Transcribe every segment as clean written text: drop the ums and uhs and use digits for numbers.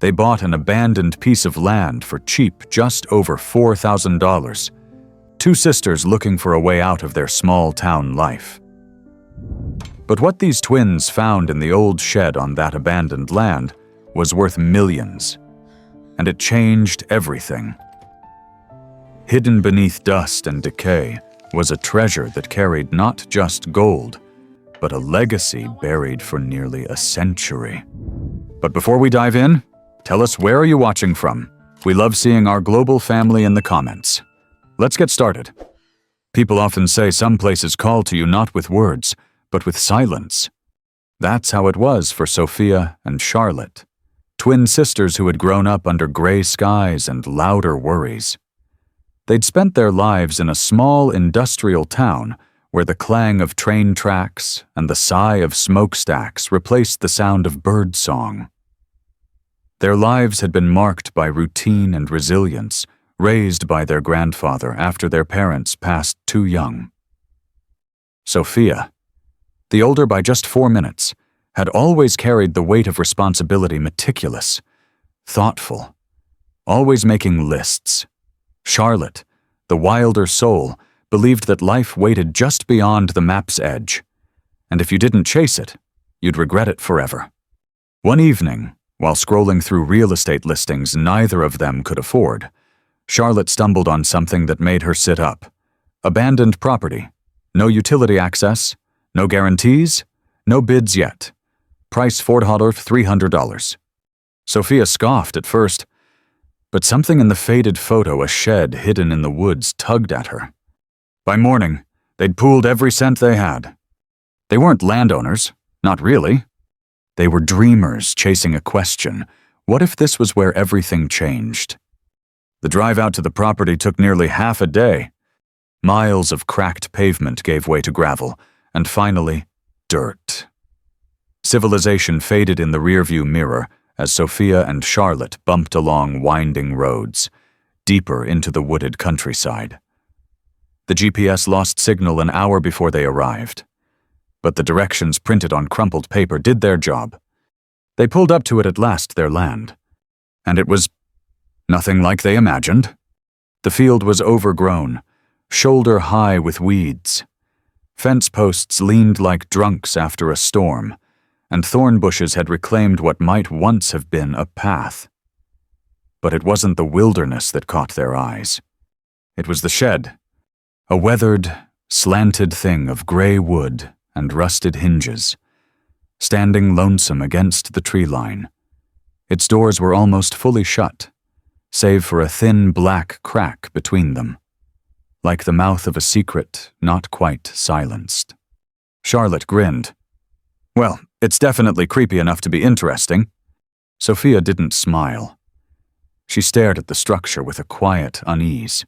They bought an abandoned piece of land for cheap, just over $4,000. Two sisters looking for a way out of their small-town life. But what these twins found in the old shed on that abandoned land was worth millions. And it changed everything. Hidden beneath dust and decay was a treasure that carried not just gold, but a legacy buried for nearly a century. But before we dive in, tell us, where are you watching from? We love seeing our global family in the comments. Let's get started. People often say some places call to you not with words, but with silence. That's how it was for Sophia and Charlotte, twin sisters who had grown up under gray skies and louder worries. They'd spent their lives in a small industrial town where the clang of train tracks and the sigh of smokestacks replaced the sound of bird song. Their lives had been marked by routine and resilience, raised by their grandfather after their parents passed too young. Sophia, the older by just 4 minutes, had always carried the weight of responsibility meticulous, thoughtful, always making lists. Charlotte, the wilder soul, believed that life waited just beyond the map's edge, and if you didn't chase it, you'd regret it forever. One evening, while scrolling through real estate listings neither of them could afford, Charlotte stumbled on something that made her sit up. Abandoned property. No utility access. No guarantees. No bids yet. Price $4,300. Sophia scoffed at first, but something in the faded photo, a shed hidden in the woods, tugged at her. By morning, they'd pooled every cent they had. They weren't landowners, not really. They were dreamers chasing a question. What if this was where everything changed? The drive out to the property took nearly half a day. Miles of cracked pavement gave way to gravel, and finally, dirt. Civilization faded in the rearview mirror as Sophia and Charlotte bumped along winding roads, deeper into the wooded countryside. The GPS lost signal an hour before they arrived, but the directions printed on crumpled paper did their job. They pulled up to it at last, their land, and it was nothing like they imagined. The field was overgrown, shoulder-high with weeds. Fence posts leaned like drunks after a storm, and thorn bushes had reclaimed what might once have been a path. But it wasn't the wilderness that caught their eyes. It was the shed, a weathered, slanted thing of gray wood and rusted hinges, standing lonesome against the tree line. Its doors were almost fully shut, save for a thin black crack between them, like the mouth of a secret not quite silenced. Charlotte grinned. Well, it's definitely creepy enough to be interesting. Sophia didn't smile. She stared at the structure with a quiet unease.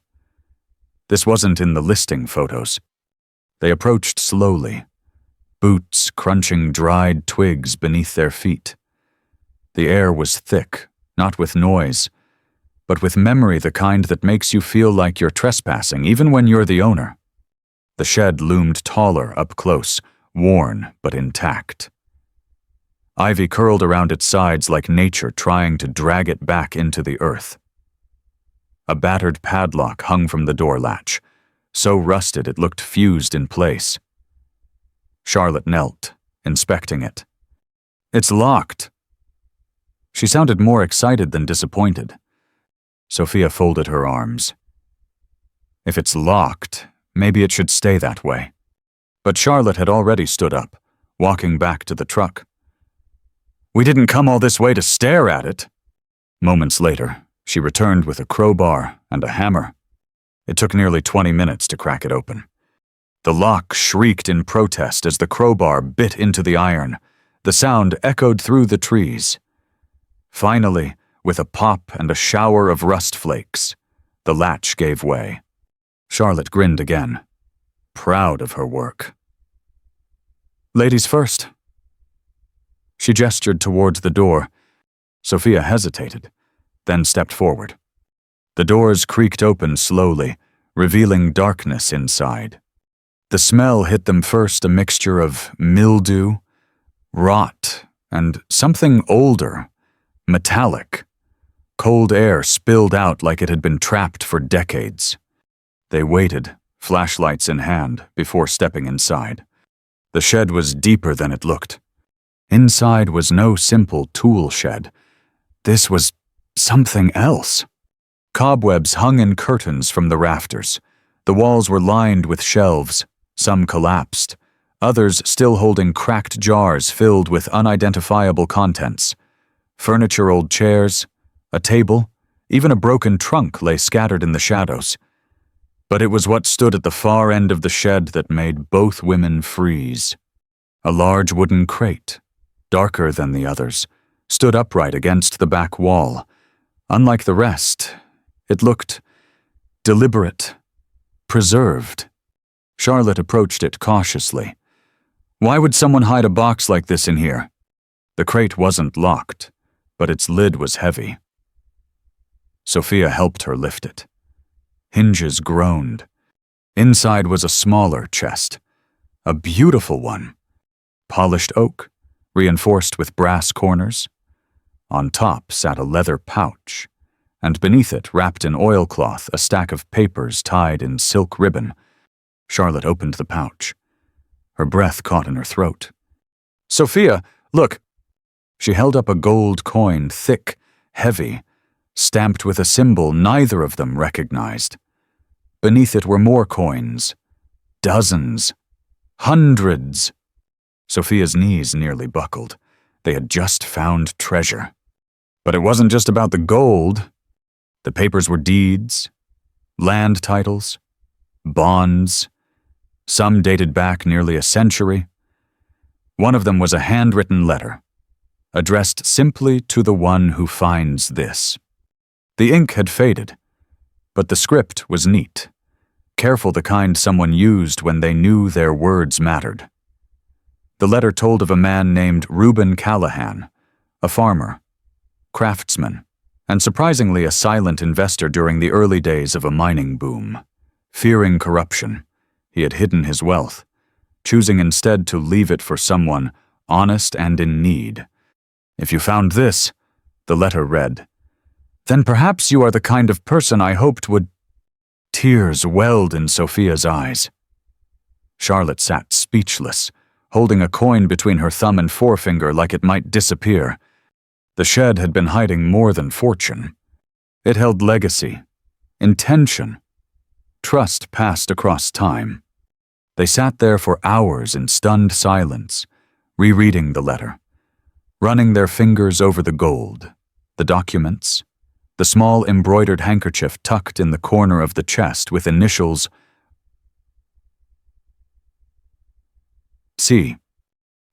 This wasn't in the listing photos. They approached slowly, boots crunching dried twigs beneath their feet. The air was thick, not with noise, but with memory, the kind that makes you feel like you're trespassing even when you're the owner. The shed loomed taller up close, worn but intact. Ivy curled around its sides like nature trying to drag it back into the earth. A battered padlock hung from the door latch, so rusted it looked fused in place. Charlotte knelt, inspecting it. It's locked. She sounded more excited than disappointed. Sophia folded her arms. If it's locked, maybe it should stay that way. But Charlotte had already stood up, walking back to the truck. We didn't come all this way to stare at it. Moments later, she returned with a crowbar and a hammer. It took nearly 20 minutes to crack it open. The lock shrieked in protest as the crowbar bit into the iron. The sound echoed through the trees. Finally, with a pop and a shower of rust flakes, the latch gave way. Charlotte grinned again, proud of her work. Ladies first. She gestured towards the door. Sophia hesitated, then stepped forward. The doors creaked open slowly, revealing darkness inside. The smell hit them first, a mixture of mildew, rot, and something older, metallic. Cold air spilled out like it had been trapped for decades. They waited, flashlights in hand, before stepping inside. The shed was deeper than it looked. Inside was no simple tool shed. This was something else. Cobwebs hung in curtains from the rafters. The walls were lined with shelves, some collapsed, others still holding cracked jars filled with unidentifiable contents. Furniture, old chairs, a table, even a broken trunk lay scattered in the shadows. But it was what stood at the far end of the shed that made both women freeze. A large wooden crate, darker than the others, stood upright against the back wall. Unlike the rest, it looked deliberate, preserved. Charlotte approached it cautiously. Why would someone hide a box like this in here? The crate wasn't locked, but its lid was heavy. Sophia helped her lift it. Hinges groaned. Inside was a smaller chest, a beautiful one. Polished oak, reinforced with brass corners. On top sat a leather pouch, and beneath it, wrapped in oilcloth, a stack of papers tied in silk ribbon. Charlotte opened the pouch. Her breath caught in her throat. "Sophia, look!" She held up a gold coin, thick, heavy, stamped with a symbol neither of them recognized. Beneath it were more coins. Dozens. Hundreds. Sophia's knees nearly buckled. They had just found treasure. But it wasn't just about the gold. The papers were deeds, land titles, bonds. Some dated back nearly a century. One of them was a handwritten letter, addressed simply to the one who finds this. The ink had faded, but the script was neat, careful, the kind someone used when they knew their words mattered. The letter told of a man named Reuben Callahan, a farmer, craftsman, and surprisingly a silent investor during the early days of a mining boom. Fearing corruption, he had hidden his wealth, choosing instead to leave it for someone honest and in need. "If you found this," the letter read, "then perhaps you are the kind of person I hoped would—" Tears welled in Sophia's eyes. Charlotte sat speechless, holding a coin between her thumb and forefinger like it might disappear. The shed had been hiding more than fortune. It held legacy, intention, trust passed across time. They sat there for hours in stunned silence, rereading the letter, running their fingers over the gold, the documents, the small embroidered handkerchief tucked in the corner of the chest with initials C.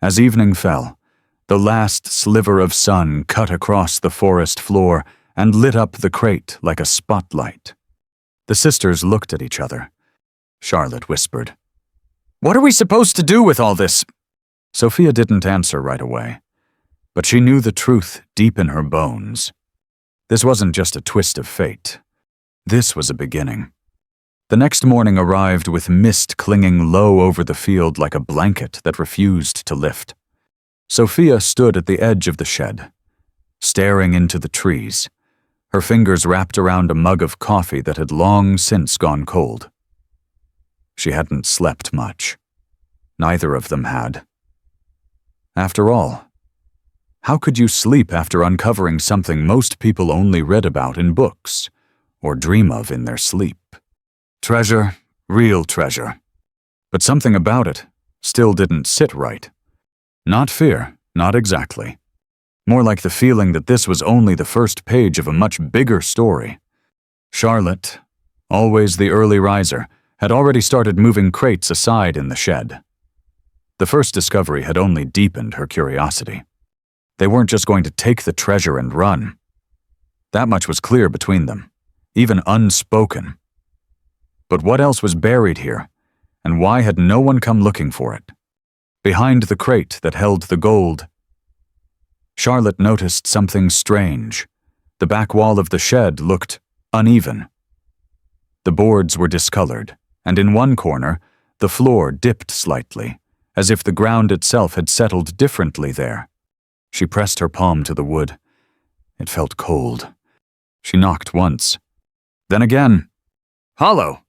As evening fell, the last sliver of sun cut across the forest floor and lit up the crate like a spotlight. The sisters looked at each other. Charlotte whispered, "What are we supposed to do with all this?" Sophia didn't answer right away, but she knew the truth deep in her bones. This wasn't just a twist of fate. This was a beginning. The next morning arrived with mist clinging low over the field like a blanket that refused to lift. Sophia stood at the edge of the shed, staring into the trees, her fingers wrapped around a mug of coffee that had long since gone cold. She hadn't slept much. Neither of them had. After all, how could you sleep after uncovering something most people only read about in books or dream of in their sleep? Treasure, real treasure. But something about it still didn't sit right. Not fear, not exactly. More like the feeling that this was only the first page of a much bigger story. Charlotte, always the early riser, had already started moving crates aside in the shed. The first discovery had only deepened her curiosity. They weren't just going to take the treasure and run. That much was clear between them, even unspoken. But what else was buried here, and why had no one come looking for it? Behind the crate that held the gold, Charlotte noticed something strange. The back wall of the shed looked uneven. The boards were discolored, and in one corner, the floor dipped slightly, as if the ground itself had settled differently there. She pressed her palm to the wood. It felt cold. She knocked once. Then again. "Hollow!"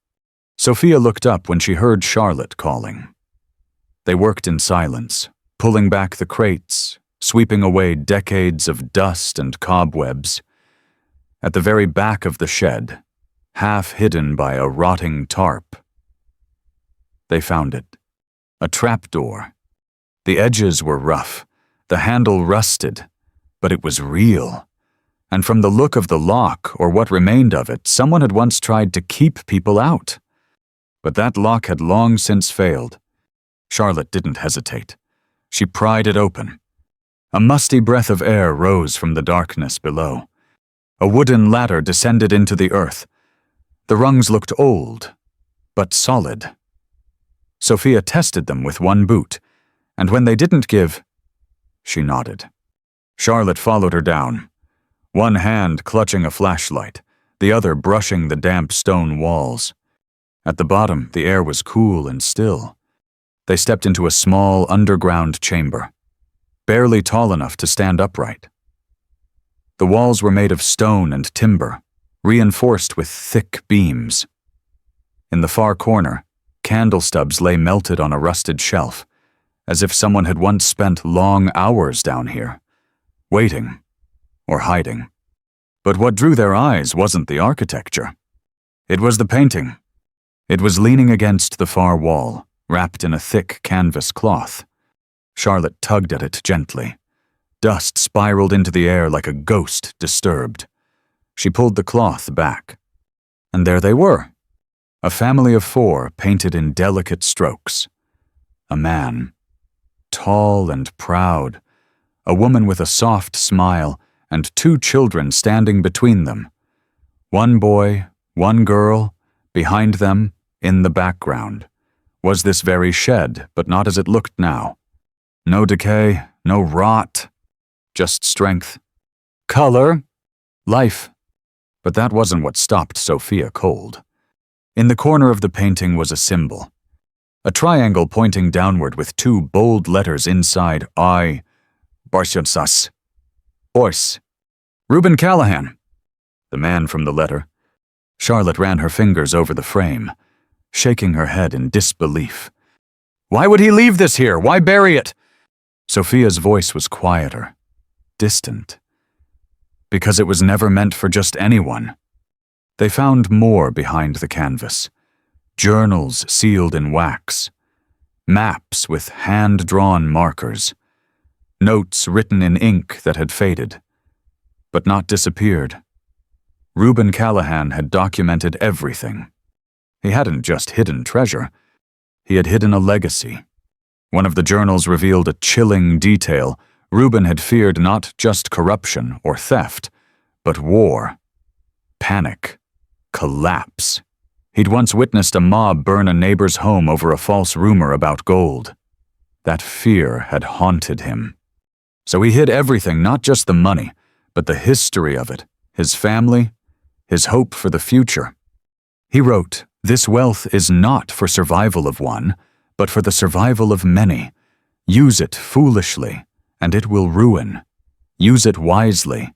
Sophia looked up when she heard Charlotte calling. They worked in silence, pulling back the crates, sweeping away decades of dust and cobwebs. At the very back of the shed, half hidden by a rotting tarp, they found it. A trapdoor. The edges were rough, the handle rusted, but it was real. And from the look of the lock, or what remained of it, someone had once tried to keep people out. But that lock had long since failed. Charlotte didn't hesitate. She pried it open. A musty breath of air rose from the darkness below. A wooden ladder descended into the earth. The rungs looked old, but solid. Sophia tested them with one boot, and when they didn't give, she nodded. Charlotte followed her down, one hand clutching a flashlight, the other brushing the damp stone walls. At the bottom, the air was cool and still. They stepped into a small underground chamber, barely tall enough to stand upright. The walls were made of stone and timber, reinforced with thick beams. In the far corner, candle stubs lay melted on a rusted shelf, as if someone had once spent long hours down here, waiting or hiding. But what drew their eyes wasn't the architecture. It was the painting. It was leaning against the far wall, wrapped in a thick canvas cloth. Charlotte tugged at it gently. Dust spiraled into the air like a ghost disturbed. She pulled the cloth back. And there they were. A family of 4 painted in delicate strokes. A man, tall and proud. A woman with a soft smile, and 2 children standing between them. 1 boy, 1 girl, behind them, in the background, was this very shed, but not as it looked now. No decay, no rot, just strength. Color, life. But that wasn't what stopped Sophia cold. In the corner of the painting was a symbol. A triangle pointing downward with 2 bold letters inside I, Barshansas. Boyce. Reuben Callahan. The man from the letter. Charlotte ran her fingers over the frame, shaking her head in disbelief. Why would he leave this here? Why bury it? Sophia's voice was quieter, distant. Because it was never meant for just anyone. They found more behind the canvas. Journals sealed in wax. Maps with hand-drawn markers. Notes written in ink that had faded, but not disappeared. Reuben Callahan had documented everything. He hadn't just hidden treasure. He had hidden a legacy. One of the journals revealed a chilling detail. Reuben had feared not just corruption or theft, but war, panic, collapse. He'd once witnessed a mob burn a neighbor's home over a false rumor about gold. That fear had haunted him. So he hid everything, not just the money, but the history of it, his family, his hope for the future. He wrote, "This wealth is not for survival of one, but for the survival of many. Use it foolishly, and it will ruin. Use it wisely,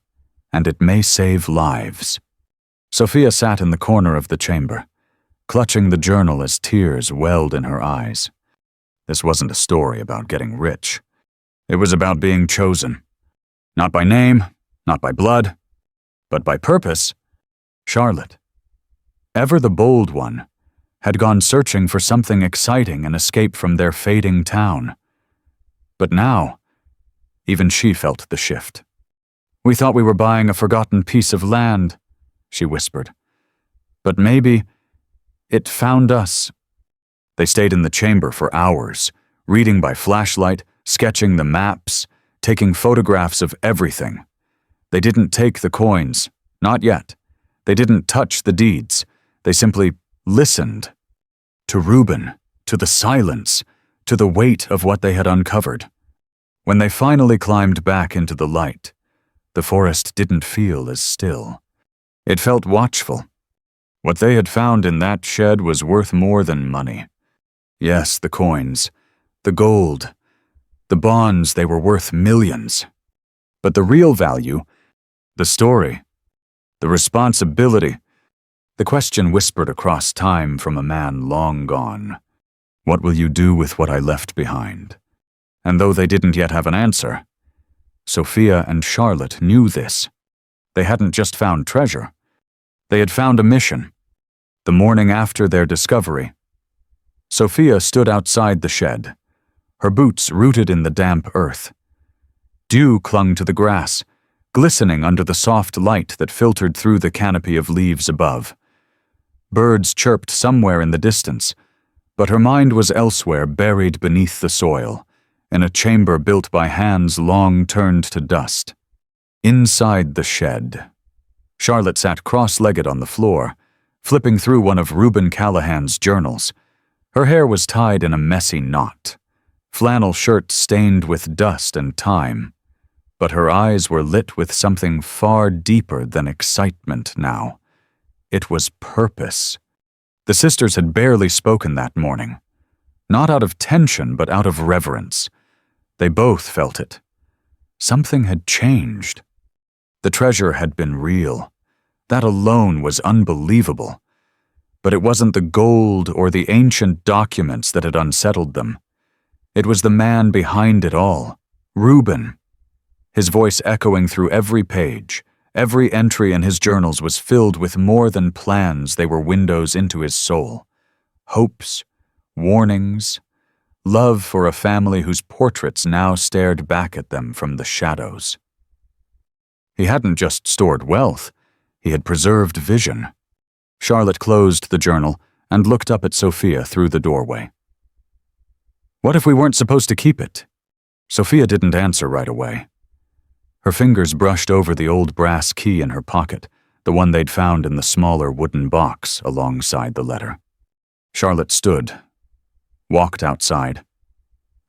and it may save lives." Sophia sat in the corner of the chamber, clutching the journal as tears welled in her eyes. This wasn't a story about getting rich. It was about being chosen. Not by name, not by blood, but by purpose. Charlotte, ever the bold one, had gone searching for something exciting and escape from their fading town. But now, even she felt the shift. "We thought we were buying a forgotten piece of land," she whispered. "But maybe it found us." They stayed in the chamber for hours, reading by flashlight, sketching the maps, taking photographs of everything. They didn't take the coins, not yet. They didn't touch the deeds. They simply listened. To Reuben, to the silence, to the weight of what they had uncovered. When they finally climbed back into the light, the forest didn't feel as still. It felt watchful. What they had found in that shed was worth more than money. Yes, the coins, the gold, the bonds, they were worth millions. But the real value, The story. The responsibility. The question whispered across time from a man long gone. What will you do with what I left behind? And though they didn't yet have an answer, Sophia and Charlotte knew this. They hadn't just found treasure. They had found a mission. The morning after their discovery, Sophia stood outside the shed, her boots rooted in the damp earth. Dew clung to the grass, glistening under the soft light that filtered through the canopy of leaves above. Birds chirped somewhere in the distance, but her mind was elsewhere, buried beneath the soil, in a chamber built by hands long turned to dust. Inside the shed, Charlotte sat cross-legged on the floor, flipping through one of Reuben Callahan's journals. Her hair was tied in a messy knot, flannel shirt stained with dust and time, but her eyes were lit with something far deeper than excitement now. It was purpose. The sisters had barely spoken that morning, not out of tension but out of reverence. They both felt it. Something had changed. The treasure had been real. That alone was unbelievable. But it wasn't the gold or the ancient documents that had unsettled them. It was the man behind it all, Reuben. His voice echoing through every page. Every entry in his journals was filled with more than plans. They were windows into his soul. Hopes, warnings, love for a family whose portraits now stared back at them from the shadows. He hadn't just stored wealth, he had preserved vision. Charlotte closed the journal and looked up at Sophia through the doorway. What if we weren't supposed to keep it? Sophia didn't answer right away. Her fingers brushed over the old brass key in her pocket, the one they'd found in the smaller wooden box alongside the letter. Charlotte stood, walked outside,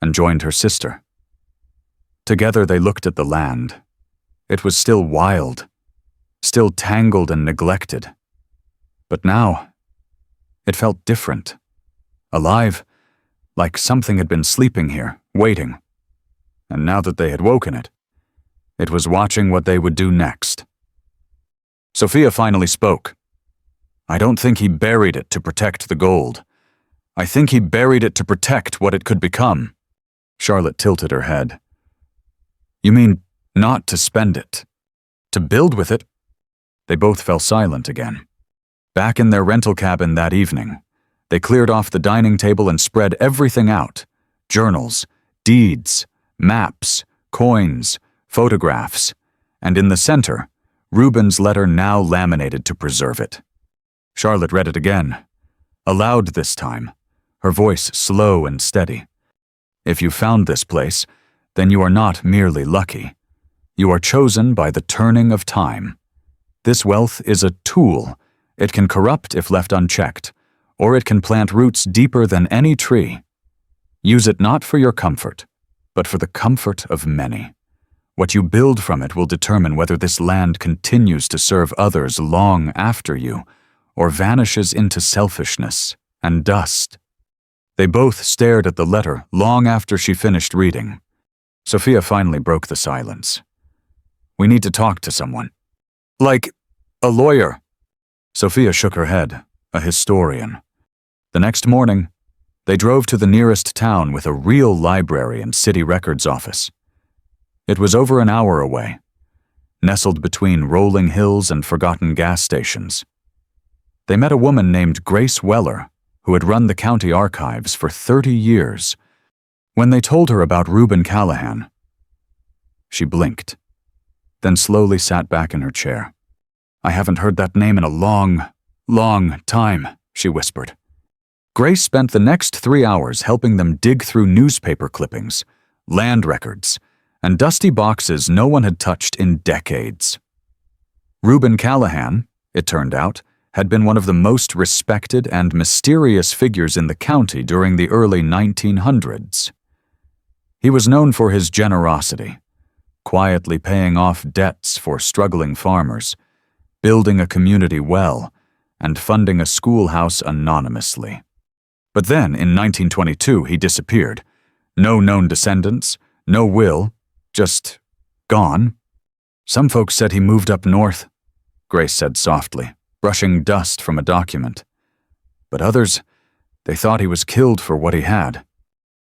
and joined her sister. Together they looked at the land. It was still wild, still tangled and neglected. But now, it felt different, alive, like something had been sleeping here, waiting. And now that they had woken it was watching what they would do next. Sophia finally spoke. I don't think he buried it to protect the gold. I think he buried it to protect what it could become. Charlotte tilted her head. You mean not to spend it? To build with it? They both fell silent again. Back in their rental cabin that evening, they cleared off the dining table and spread everything out. Journals, deeds, maps, coins, photographs, and in the center, Reuben's letter now laminated to preserve it. Charlotte read it again, aloud this time, her voice slow and steady. If you found this place, then you are not merely lucky. You are chosen by the turning of time. This wealth is a tool. It can corrupt if left unchecked, or it can plant roots deeper than any tree. Use it not for your comfort, but for the comfort of many. What you build from it will determine whether this land continues to serve others long after you, or vanishes into selfishness and dust. They both stared at the letter long after she finished reading. Sophia finally broke the silence. We need to talk to someone. Like a lawyer. Sophia shook her head, a historian. The next morning, they drove to the nearest town with a real library and city records office. It was over an hour away, nestled between rolling hills and forgotten gas stations. They met a woman named Grace Weller, who had run the county archives for 30 years. When they told her about Reuben Callahan, she blinked, then slowly sat back in her chair. I haven't heard that name in a long, long time, she whispered. Grace spent the next 3 hours helping them dig through newspaper clippings, land records, and dusty boxes no one had touched in decades. Reuben Callahan, it turned out, had been one of the most respected and mysterious figures in the county during the early 1900s. He was known for his generosity, quietly paying off debts for struggling farmers, building a community well, and funding a schoolhouse anonymously. But then, in 1922, he disappeared. No known descendants, no will, just gone. Some folks said he moved up north, Grace said softly, brushing dust from a document. But others, they thought he was killed for what he had.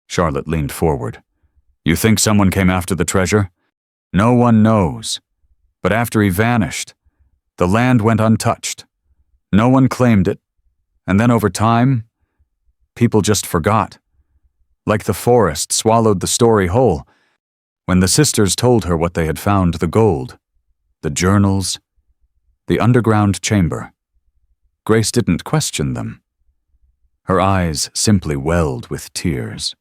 Charlotte leaned forward. You think someone came after the treasure? No one knows. But after he vanished, the land went untouched. No one claimed it. And then over time, people just forgot. Like the forest swallowed the story whole. When the sisters told her what they had found, the gold, the journals, the underground chamber, Grace didn't question them. Her eyes simply welled with tears.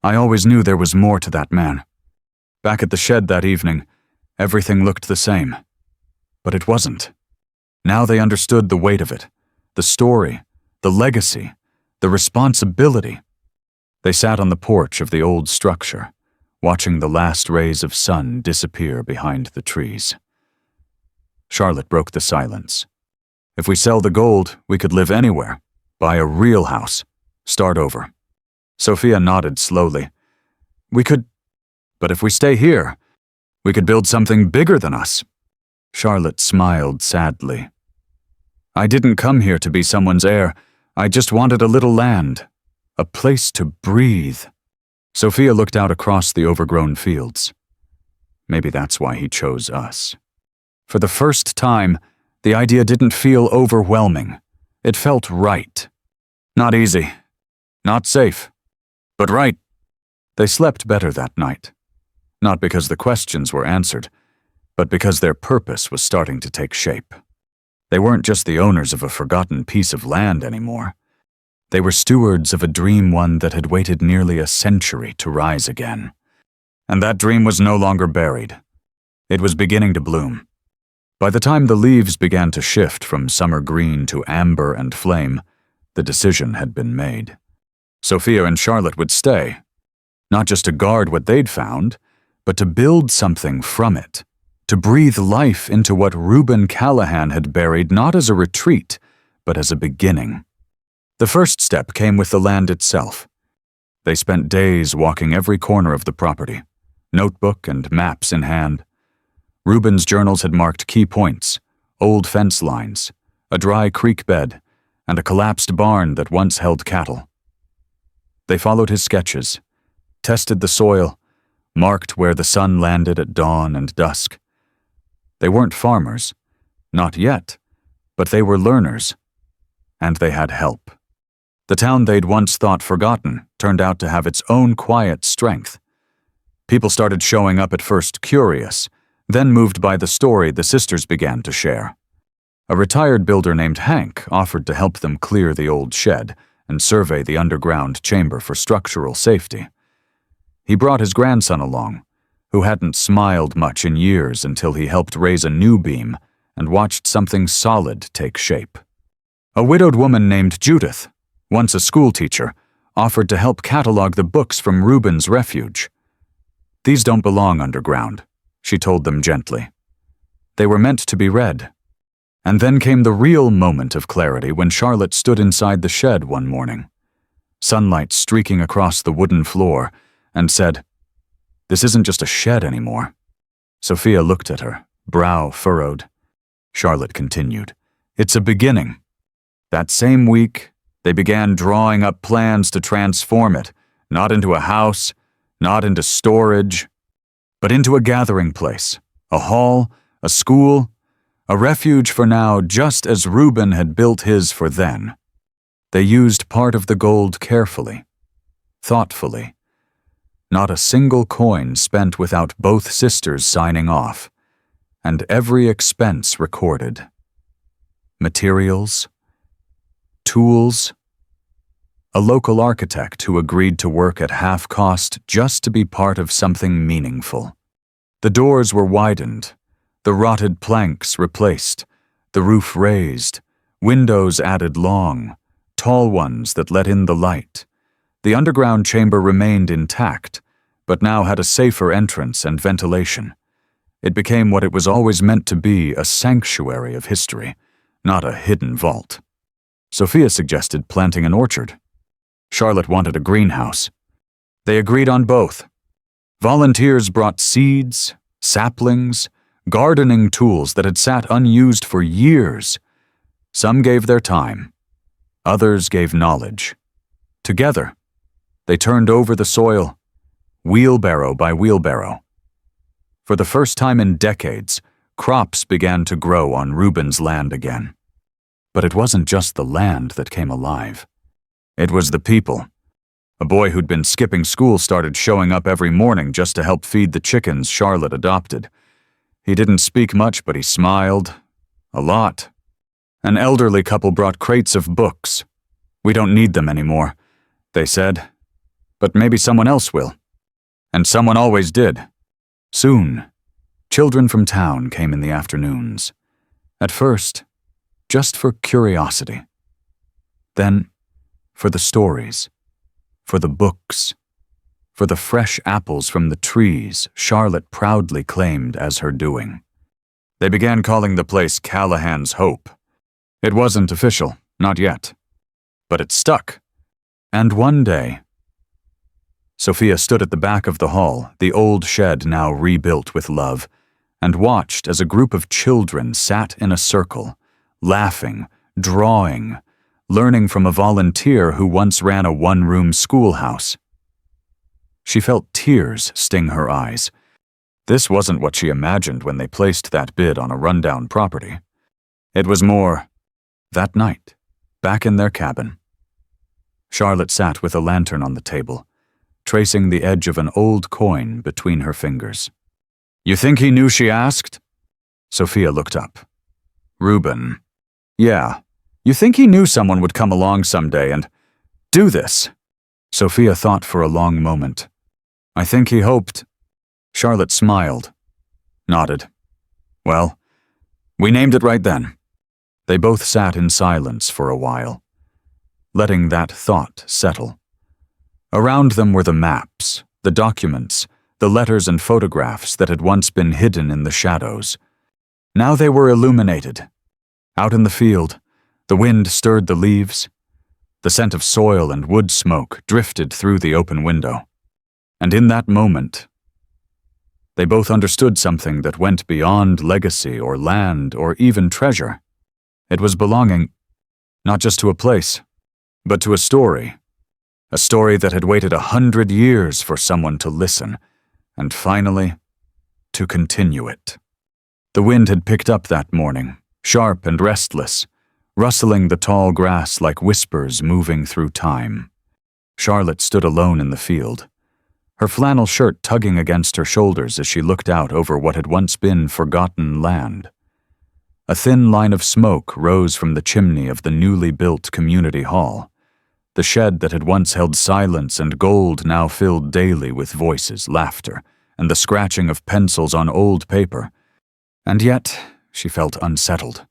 I always knew there was more to that man. Back at the shed that evening, everything looked the same. But it wasn't. Now they understood the weight of it, the story, the legacy, the responsibility. They sat on the porch of the old structure, watching the last rays of sun disappear behind the trees. Charlotte broke the silence. If we sell the gold, we could live anywhere, buy a real house, start over. Sophia nodded slowly. We could, but if we stay here, we could build something bigger than us. Charlotte smiled sadly. I didn't come here to be someone's heir. I just wanted a little land, a place to breathe. Sophia looked out across the overgrown fields. Maybe that's why he chose us. For the first time, the idea didn't feel overwhelming. It felt right. Not easy, not safe, but right. They slept better that night. Not because the questions were answered, but because their purpose was starting to take shape. They weren't just the owners of a forgotten piece of land anymore. They were stewards of a dream, one that had waited nearly a century to rise again. And that dream was no longer buried. It was beginning to bloom. By the time the leaves began to shift from summer green to amber and flame, the decision had been made. Sophia and Charlotte would stay, not just to guard what they'd found, but to build something from it, to breathe life into what Reuben Callahan had buried not as a retreat, but as a beginning. The first step came with the land itself. They spent days walking every corner of the property, notebook and maps in hand. Reuben's journals had marked key points, old fence lines, a dry creek bed, and a collapsed barn that once held cattle. They followed his sketches, tested the soil, marked where the sun landed at dawn and dusk. They weren't farmers, not yet, but they were learners, and they had help. The town they'd once thought forgotten turned out to have its own quiet strength. People started showing up, at first curious, then moved by the story the sisters began to share. A retired builder named Hank offered to help them clear the old shed and survey the underground chamber for structural safety. He brought his grandson along, who hadn't smiled much in years until he helped raise a new beam and watched something solid take shape. A widowed woman named Judith, once a schoolteacher, offered to help catalog the books from Reuben's refuge. These don't belong underground, she told them gently. They were meant to be read. And then came the real moment of clarity when Charlotte stood inside the shed one morning, sunlight streaking across the wooden floor, and said, "This isn't just a shed anymore." Sophia looked at her, brow furrowed. Charlotte continued, "It's a beginning." That same week, they began drawing up plans to transform it, not into a house, not into storage, but into a gathering place, a hall, a school, a refuge for now, just as Reuben had built his for then. They used part of the gold carefully, thoughtfully. Not a single coin spent without both sisters signing off, and every expense recorded. Materials, tools, a local architect who agreed to work at half cost just to be part of something meaningful. The doors were widened, the rotted planks replaced, the roof raised, windows added long, tall ones that let in the light. The underground chamber remained intact, but now had a safer entrance and ventilation. It became what it was always meant to be, a sanctuary of history, not a hidden vault. Sophia suggested planting an orchard. Charlotte wanted a greenhouse. They agreed on both. Volunteers brought seeds, saplings, gardening tools that had sat unused for years. Some gave their time. Others gave knowledge. Together, they turned over the soil, wheelbarrow by wheelbarrow. For the first time in decades, crops began to grow on Reuben's land again. But it wasn't just the land that came alive. It was the people. A boy who'd been skipping school started showing up every morning just to help feed the chickens Charlotte adopted. He didn't speak much, but he smiled. A lot. An elderly couple brought crates of books. "We don't need them anymore," they said. "But maybe someone else will." And someone always did. Soon, children from town came in the afternoons. At first, just for curiosity. Then, for the stories. For the books. For the fresh apples from the trees Charlotte proudly claimed as her doing. They began calling the place Callahan's Hope. It wasn't official, not yet. But it stuck. And one day, Sophia stood at the back of the hall, the old shed now rebuilt with love, and watched as a group of children sat in a circle, laughing, drawing, learning from a volunteer who once ran a one-room schoolhouse. She felt tears sting her eyes. This wasn't what she imagined when they placed that bid on a rundown property. It was more, that night, back in their cabin. Charlotte sat with a lantern on the table, tracing the edge of an old coin between her fingers. "You think he knew?" she asked. Sophia looked up. "Reuben. Yeah. You think he knew someone would come along someday and do this?" Sophia thought for a long moment. "I think he hoped." Charlotte smiled, nodded. "Well, we named it right then." They both sat in silence for a while, letting that thought settle. Around them were the maps, the documents, the letters and photographs that had once been hidden in the shadows. Now they were illuminated. Out in the field, the wind stirred the leaves. The scent of soil and wood smoke drifted through the open window. And in that moment, they both understood something that went beyond legacy or land or even treasure. It was belonging not just to a place, but to a story that had waited 100 years for someone to listen, and finally, to continue it. The wind had picked up that morning, sharp and restless, rustling the tall grass like whispers moving through time. Charlotte stood alone in the field, her flannel shirt tugging against her shoulders as she looked out over what had once been forgotten land. A thin line of smoke rose from the chimney of the newly built community hall. The shed that had once held silence and gold now filled daily with voices, laughter, and the scratching of pencils on old paper. And yet, she felt unsettled.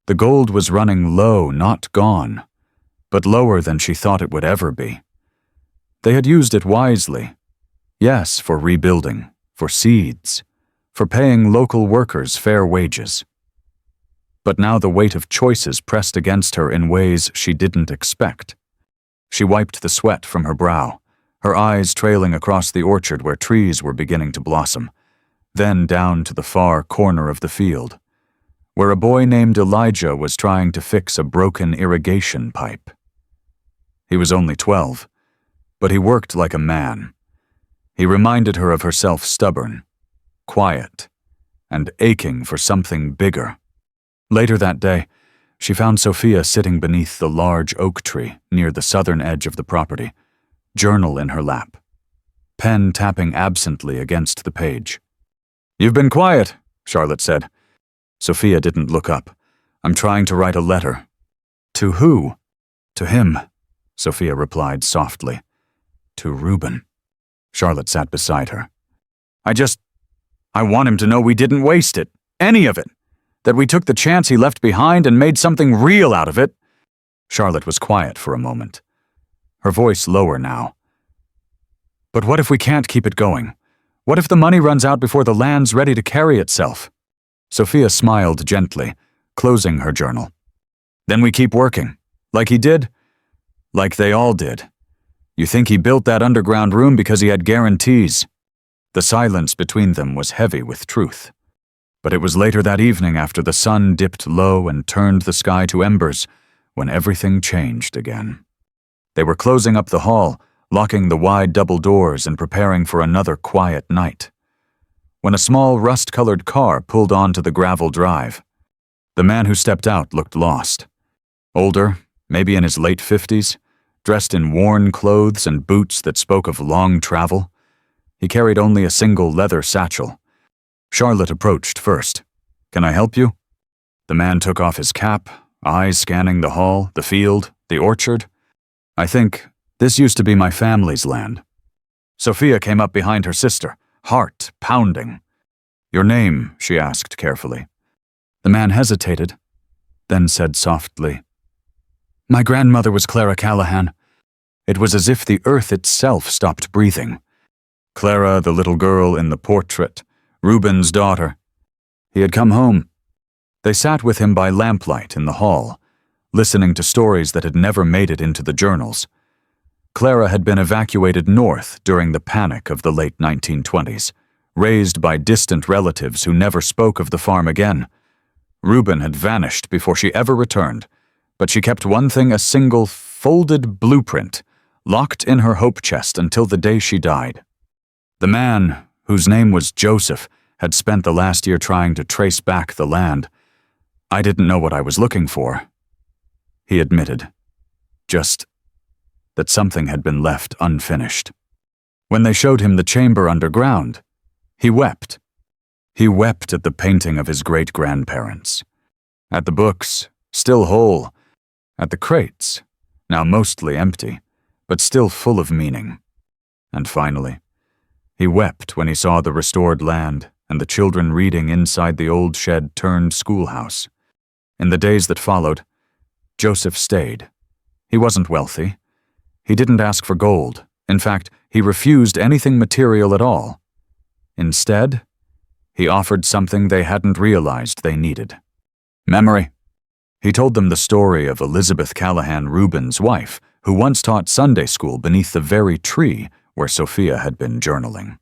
The gold was running low, not gone, but lower than she thought it would ever be. They had used it wisely. Yes, for rebuilding, for seeds, for paying local workers fair wages. But now the weight of choices pressed against her in ways she didn't expect. She wiped the sweat from her brow, her eyes trailing across the orchard where trees were beginning to blossom, then down to the far corner of the field, where a boy named Elijah was trying to fix a broken irrigation pipe. He was only 12, but he worked like a man. He reminded her of herself stubborn, quiet, and aching for something bigger. Later that day, she found Sophia sitting beneath the large oak tree near the southern edge of the property, journal in her lap, pen tapping absently against the page. "You've been quiet," Charlotte said. Sophia didn't look up. "I'm trying to write a letter." "To who?" "To him," Sophia replied softly. "To Reuben." Charlotte sat beside her. I want him to know we didn't waste it, any of it, that we took the chance he left behind and made something real out of it." Charlotte was quiet for a moment, her voice lower now. "But what if we can't keep it going? What if the money runs out before the land's ready to carry itself?" Sophia smiled gently, closing her journal. "Then we keep working, like he did, like they all did. You think he built that underground room because he had guarantees?" The silence between them was heavy with truth. But it was later that evening, after the sun dipped low and turned the sky to embers, when everything changed again. They were closing up the hall, locking the wide double doors and preparing for another quiet night, when a small rust-colored car pulled onto the gravel drive. The man who stepped out looked lost. Older, maybe in his late 50s, dressed in worn clothes and boots that spoke of long travel. He carried only a single leather satchel. Charlotte approached first. "Can I help you?" The man took off his cap, eyes scanning the hall, the field, the orchard. "I think this used to be my family's land." Sophia came up behind her sister, heart pounding. "Your name?" she asked carefully. The man hesitated, then said softly, "My grandmother was Clara Callahan." It was as if the earth itself stopped breathing. Clara, the little girl in the portrait, Reuben's daughter. He had come home. They sat with him by lamplight in the hall, listening to stories that had never made it into the journals. Clara had been evacuated north during the panic of the late 1920s, raised by distant relatives who never spoke of the farm again. Reuben had vanished before she ever returned, but she kept one thing, a single folded blueprint, locked in her hope chest until the day she died. The man, whose name was Joseph, had spent the last year trying to trace back the land. "I didn't know what I was looking for," he admitted. Just that something had been left unfinished. When they showed him the chamber underground, he wept. He wept at the painting of his great-grandparents, at the books, still whole, at the crates, now mostly empty, but still full of meaning. And finally, he wept when he saw the restored land and the children reading inside the old shed-turned schoolhouse. In the days that followed, Joseph stayed. He wasn't wealthy. He didn't ask for gold. In fact, he refused anything material at all. Instead, he offered something they hadn't realized they needed: memory. He told them the story of Elizabeth Callahan, Reuben's wife, who once taught Sunday school beneath the very tree where Sophia had been journaling.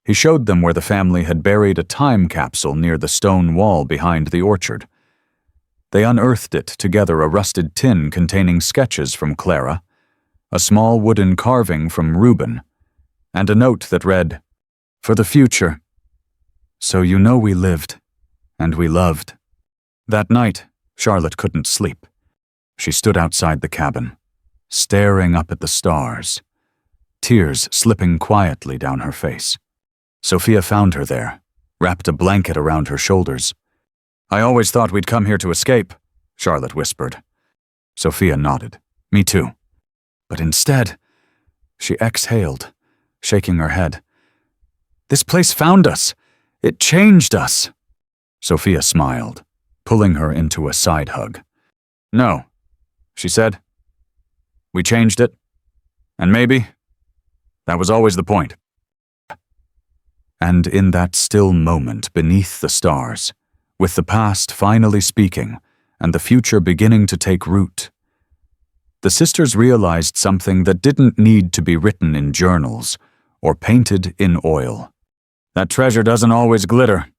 He showed them where the family had buried a time capsule near the stone wall behind the orchard. They unearthed it together, a rusted tin containing sketches from Clara, a small wooden carving from Reuben, and a note that read, "For the future, so you know we lived, and we loved." That night, Charlotte couldn't sleep. She stood outside the cabin, staring up at the stars, tears slipping quietly down her face. Sophia found her there, wrapped a blanket around her shoulders. "I always thought we'd come here to escape," Charlotte whispered. Sophia nodded. "Me too." But instead, she exhaled, shaking her head. "This place found us. It changed us." Sophia smiled, pulling her into a side hug. "No," she said. "We changed it. And maybe that was always the point." And in that still moment beneath the stars, with the past finally speaking and the future beginning to take root, the sisters realized something that didn't need to be written in journals or painted in oil. That treasure doesn't always glitter.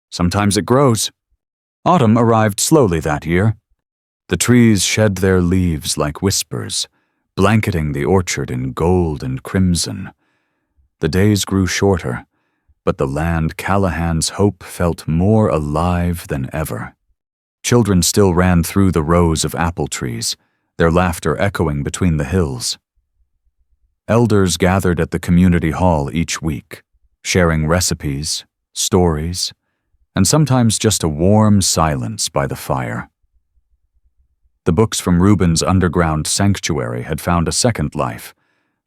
Sometimes it grows. Autumn arrived slowly that year. The trees shed their leaves like whispers, blanketing the orchard in gold and crimson. The days grew shorter, but the land Callahan's hope felt more alive than ever. Children still ran through the rows of apple trees, their laughter echoing between the hills. Elders gathered at the community hall each week, sharing recipes, stories, and sometimes just a warm silence by the fire. The books from Reuben's underground sanctuary had found a second life,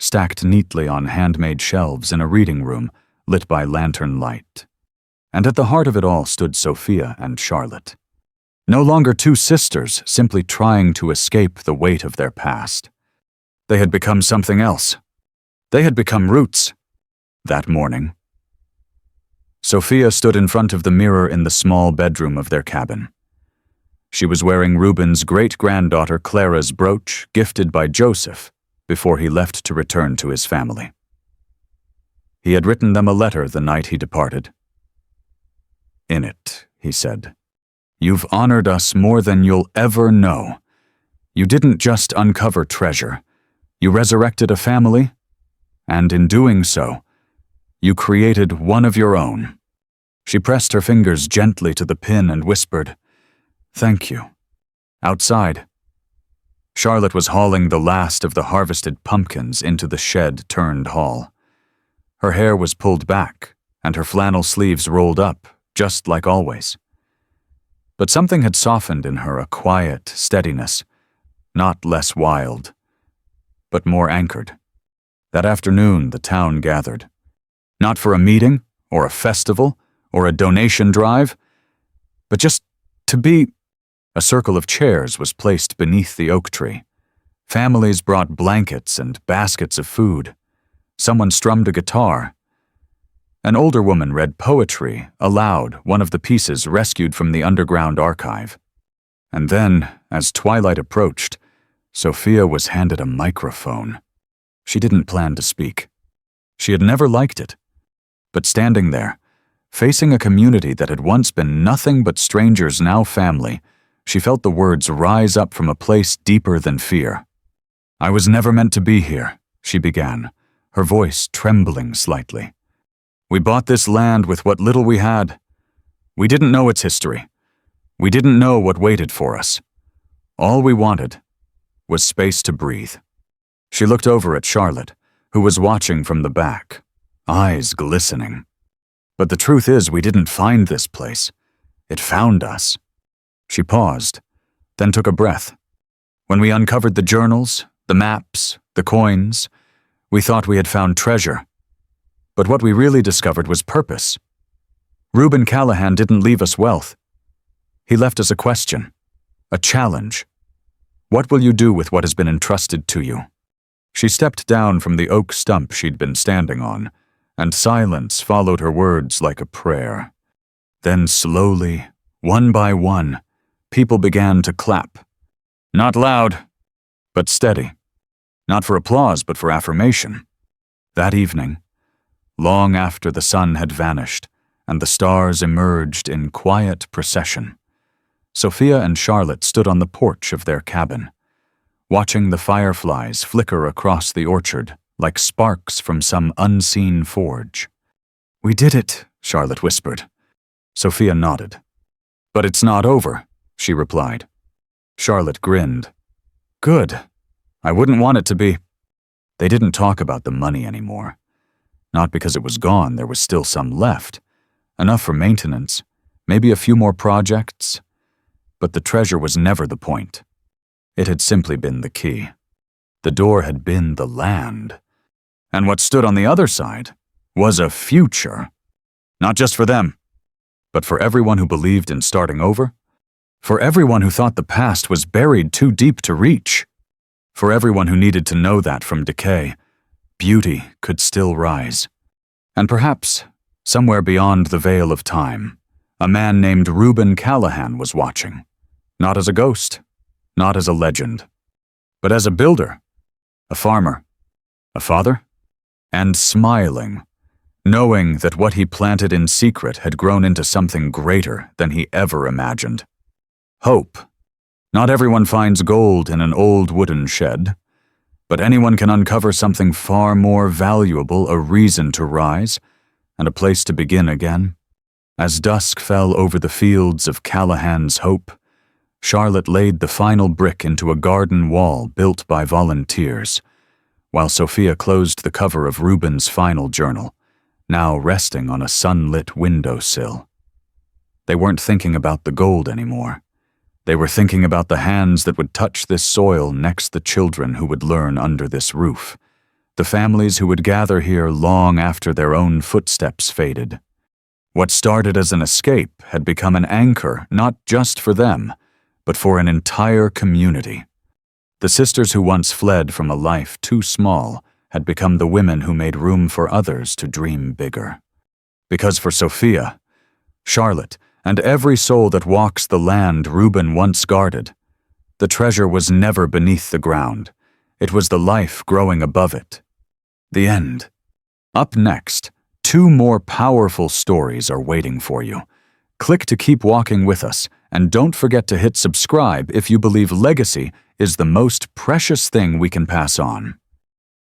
stacked neatly on handmade shelves in a reading room lit by lantern light. And at the heart of it all stood Sophia and Charlotte. No longer two sisters simply trying to escape the weight of their past. They had become something else. They had become roots. That morning, Sophia stood in front of the mirror in the small bedroom of their cabin. She was wearing Reuben's great-granddaughter Clara's brooch, gifted by Joseph, before he left to return to his family. He had written them a letter the night he departed. in it," he said. "You've honored us more than you'll ever know. You didn't just uncover treasure. You resurrected a family, and in doing so, you created one of your own." She pressed her fingers gently to the pin and whispered, "Thank you." Outside, Charlotte was hauling the last of the harvested pumpkins into the shed-turned hall. Her hair was pulled back, and her flannel sleeves rolled up, just like always. But something had softened in her, a quiet steadiness, not less wild, but more anchored. That afternoon, the town gathered. Not for a meeting, or a festival, or a donation drive, but just to be. A circle of chairs was placed beneath the oak tree. Families brought blankets and baskets of food. Someone strummed a guitar. An older woman read poetry aloud, one of the pieces rescued from the underground archive. And then, as twilight approached, Sophia was handed a microphone. She didn't plan to speak. She had never liked it. But standing there, facing a community that had once been nothing but strangers, now family, she felt the words rise up from a place deeper than fear. "I was never meant to be here," she began, her voice trembling slightly. "We bought this land with what little we had. We didn't know its history. We didn't know what waited for us. All we wanted was space to breathe." She looked over at Charlotte, who was watching from the back, eyes glistening. "But the truth is, we didn't find this place. It found us." She paused, then took a breath. "When we uncovered the journals, the maps, the coins, we thought we had found treasure. But what we really discovered was purpose. Reuben Callahan didn't leave us wealth. He left us a question, a challenge. What will you do with what has been entrusted to you?" She stepped down from the oak stump she'd been standing on, and silence followed her words like a prayer. Then slowly, one by one, people began to clap. Not loud, but steady. Not for applause, but for affirmation. That evening, long after the sun had vanished and the stars emerged in quiet procession, Sophia and Charlotte stood on the porch of their cabin, watching the fireflies flicker across the orchard like sparks from some unseen forge. "We did it," Charlotte whispered. Sophia nodded. "But it's not over," she replied. Charlotte grinned. "Good. I wouldn't want it to be." They didn't talk about the money anymore. Not because it was gone, there was still some left. Enough for maintenance, maybe a few more projects. But the treasure was never the point. It had simply been the key. The door had been the land. And what stood on the other side was a future. Not just for them, but for everyone who believed in starting over. For everyone who thought the past was buried too deep to reach. For everyone who needed to know that from decay, beauty could still rise. And perhaps, somewhere beyond the veil of time, a man named Reuben Callahan was watching. Not as a ghost, not as a legend, but as a builder, a farmer, a father, and smiling, knowing that what he planted in secret had grown into something greater than he ever imagined. Hope. Not everyone finds gold in an old wooden shed, but anyone can uncover something far more valuable, a reason to rise, and a place to begin again. As dusk fell over the fields of Callahan's hope, Charlotte laid the final brick into a garden wall built by volunteers, while Sophia closed the cover of Reuben's final journal, now resting on a sunlit windowsill. They weren't thinking about the gold anymore. They were thinking about the hands that would touch this soil next the children who would learn under this roof, the families who would gather here long after their own footsteps faded. What started as an escape had become an anchor not just for them, but for an entire community. The sisters who once fled from a life too small had become the women who made room for others to dream bigger. Because for Sophia, Charlotte, and every soul that walks the land Reuben once guarded, the treasure was never beneath the ground. It was the life growing above it. The end. Up next, 2 more powerful stories are waiting for you. Click to keep walking with us, and don't forget to hit subscribe if you believe legacy is the most precious thing we can pass on.